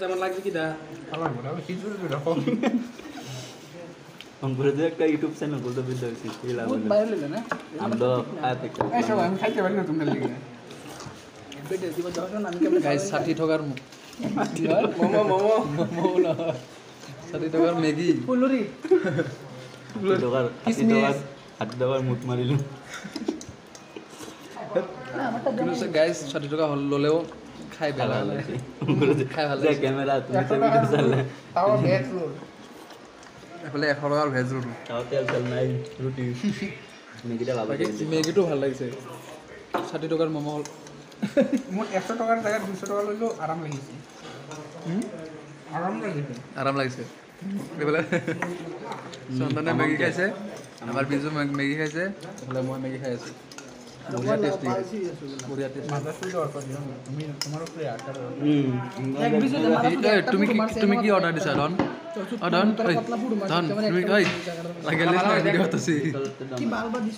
যেমন লাগবে কি দা আমার মনে হয় কিছু এরকম অঙ্কুরে যে একটা ইউটিউব চ্যানেল বলতে বিদ্যা হয়েছি এই লাভ বহুত বাইরে লইলে না আমরা আয়াতে এই সব আমি খাইতে পারি না তোমরা লিখে বেটে দিব যখন আমি কেমন গাইস 60 টাকার মোমো মোমো মোমো না 60 টাকার ম্যাগি ফুলুরি দোকার কিসমিস। $8 মুত মারিল কিন্তু গাইস 60 টাকা ললেও খাই বেলা খাই ভালো যে ক্যামেরা তুমি তো ভিডিও চালালে তাও ভেজ রোল এফালে 100 টাকার ভেজ রোল তাও তেল চাল নাই রুটি মেগিটা ভালো লাগে ম্যাগিটো ভালো লাগছে 60 টাকার মোমো হল মোট 100 টাকার জায়গায় 200 টাকা লইলো আরাম লাগিছে আরাম লাগছে এফালে সন্তানে ম্যাগি খাইছে আমার বিজু ম্যাগি খাইছে এফালে মই ম্যাগি খাই আছো বঢ়িয়া টেস্টি বঢ়িয়া টেস্টি মাথা শুই দেওয়ার পর তুমি তোমার উপরে আটার তুমি কি অর্ডার দিছা ডন ডন তুমি ওই লাগিলে ভিডিও করতেছি কি বালবা দিছ